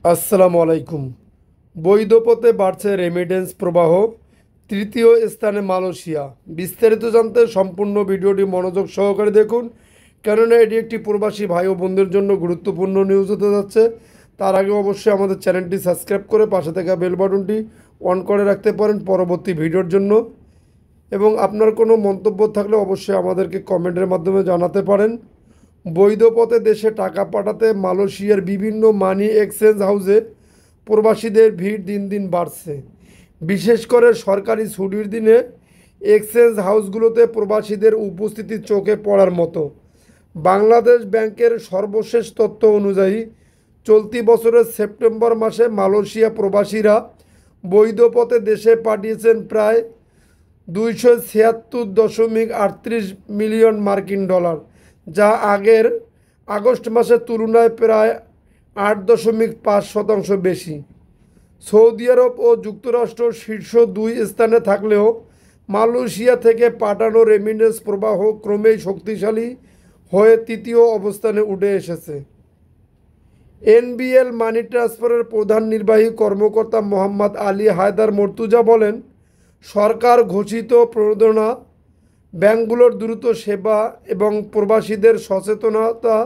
আসসালামু আলাইকুম। বৈধ পথে বাড়ছে রেমিটেন্স প্রবাহ, তৃতীয় স্থানে মালয়েশিয়া। বিস্তারিত জানতে সম্পূর্ণ ভিডিওটি মনোযোগ সহকারে দেখুন, কেননা এটি একটি প্রবাসী ভাই ও বোনদের জন্য গুরুত্বপূর্ণ নিউজ হতে যাচ্ছে। তার আগে অবশ্যই আমাদের চ্যানেলটি সাবস্ক্রাইব করে পাশে থাকা বেল বাটনটি অন করে রাখতে পারেন পরবর্তী ভিডিওর জন্য। এবং আপনার কোনো মন্তব্য থাকলে অবশ্যই আমাদেরকে কমেন্টের মাধ্যমে জানাতে পারেন। বৈধ পথে দেশে টাকা পাঠাতে মালয়েশিয়ার বিভিন্ন মানি এক্সচেঞ্জ হাউসে প্রবাসীদের ভিড় দিন দিন বাড়ছে। বিশেষ করে সরকারি ছুটির দিনে এক্সচেঞ্জ হাউসগুলোতে প্রবাসীদের উপস্থিতি চোখে পড়ার মতো। বাংলাদেশ ব্যাংকের সর্বশেষ তথ্য অনুযায়ী চলতি বছরের সেপ্টেম্বর মাসে মালয়েশিয়া প্রবাসীরা বৈধ পথে দেশে পাঠিয়েছেন প্রায় 276.38 মিলিয়ন মার্কিন ডলার, যা আগের আগস্ট মাসের তুলনায় প্রায় 8.5% বেশি। সৌদি আরব ও যুক্তরাষ্ট্র শীর্ষ দুই স্থানে থাকলেও মালয়েশিয়া থেকে পাঠানো রেমিটেন্স প্রবাহ ক্রমেই শক্তিশালী হয়ে তৃতীয় অবস্থানে উঠে এসেছে। এনবিএল মানি ট্রান্সফারের প্রধান নির্বাহী কর্মকর্তা মোহাম্মদ আলী হায়দার মর্তুজা বলেন, সরকার ঘোষিত প্রণোদনা, ব্যাংকগুলোর দ্রুত সেবা এবং প্রবাসীদের সচেতনতা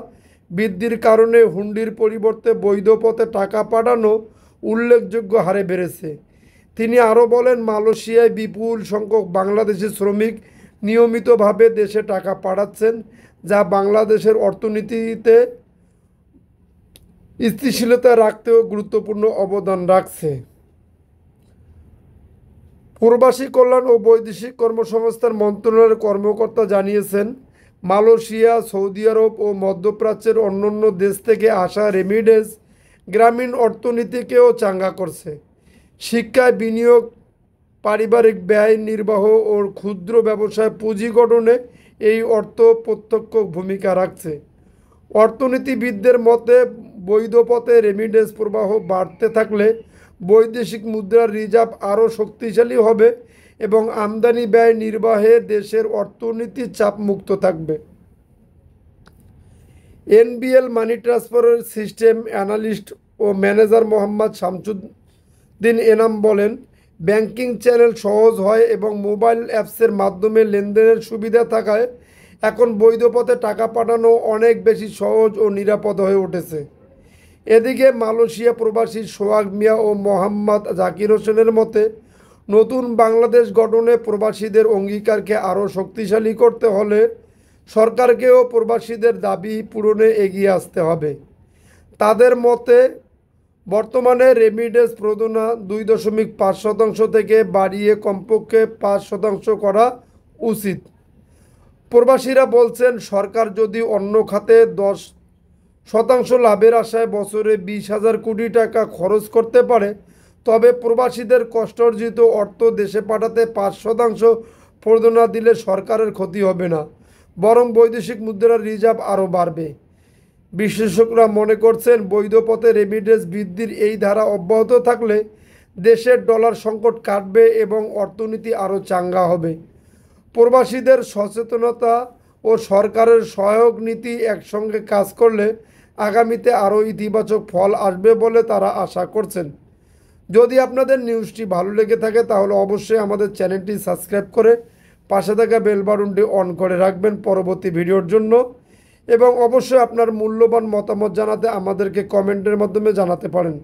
বৃদ্ধির কারণে হুন্ডির পরিবর্তে বৈধ পথে টাকা পাঠানো উল্লেখযোগ্য হারে বেড়েছে। তিনি আরও বলেন, মালয়েশিয়ায় বিপুল সংখ্যক বাংলাদেশি শ্রমিক নিয়মিতভাবে দেশে টাকা পাঠাচ্ছেন, যা বাংলাদেশের অর্থনীতিতে স্থিতিশীলতা রাখতেও গুরুত্বপূর্ণ অবদান রাখছে। প্রবাসী কল্যাণ ও বৈদেশিক কর্মসংস্থান মন্ত্রণালয়ের কর্মকর্তা জানিয়েছেন, মালয়েশিয়া, সৌদি আরব ও মধ্যপ্রাচ্যের অন্যান্য দেশ থেকে আসা রেমিটেন্স গ্রামীণ অর্থনীতিকেও চাঙ্গা করছে। শিক্ষায় বিনিয়োগ, পারিবারিক ব্যয় নির্বাহ ও ক্ষুদ্র ব্যবসায় পুঁজি গঠনে এই অর্থ প্রত্যক্ষ ভূমিকা রাখছে। অর্থনীতিবিদদের মতে, বৈধ পথে রেমিটেন্স প্রবাহ বাড়তে থাকলে বৈদেশিক মুদ্রার রিজার্ভ আরও শক্তিশালী হবে এবং আমদানি ব্যয় নির্বাহে দেশের অর্থনীতি চাপমুক্ত থাকবে। এনবিএল মানি ট্রান্সফারের সিস্টেম অ্যানালিস্ট ও ম্যানেজার মোহাম্মদ শামসুদ্দিন এনাম বলেন, ব্যাংকিং চ্যানেল সহজ হয় এবং মোবাইল অ্যাপসের মাধ্যমে লেনদেনের সুবিধা থাকায় এখন বৈধ পথে টাকা পাঠানো অনেক বেশি সহজ ও নিরাপদ হয়ে উঠেছে। এদিকে মালয়েশিয়া প্রবাসী সোহাগ মিয়া ও মোহাম্মদ জাকির হোসেনের মতে, নতুন বাংলাদেশ গঠনে প্রবাসীদের অঙ্গীকারকে আরও শক্তিশালী করতে হলে সরকারকেও প্রবাসীদের দাবি পূরণে এগিয়ে আসতে হবে। তাদের মতে, বর্তমানে রেমিটেন্স প্রণোদনা 2.5% থেকে বাড়িয়ে কমপক্ষে 5% করা উচিত। প্রবাসীরা বলছেন, সরকার যদি অন্য খাতে 10% লাভের আশায় বছরে 20,000 কোটি টাকা খরচ করতে পারে, তবে প্রবাসীদের কষ্টার্জিত অর্থ দেশে পাঠাতে 5% প্রণোদনা দিলে সরকারের ক্ষতি হবে না, বরং বৈদেশিক মুদ্রার রিজার্ভ আরও বাড়বে। বিশেষজ্ঞরা মনে করছেন, বৈধ পথে রেমিটেন্স বৃদ্ধির এই ধারা অব্যাহত থাকলে দেশের ডলার সংকট কাটবে এবং অর্থনীতি আরও চাঙ্গা হবে। প্রবাসীদের সচেতনতা ও সরকারের সহায়ক নীতি একসঙ্গে কাজ করলে আগামীতে আরও ইতিবাচক ফল আসবে বলে তারা আশা করছেন। যদি আপনাদের নিউজটি ভালো লেগে থাকে তাহলে অবশ্যই আমাদের চ্যানেলটি সাবস্ক্রাইব করে পাশে থাকা বেল বাটনটি অন করে রাখবেন পরবর্তী ভিডিওর জন্য। এবং অবশ্যই আপনার মূল্যবান মতামত জানাতে আমাদেরকে কমেন্টের মাধ্যমে জানাতে পারেন।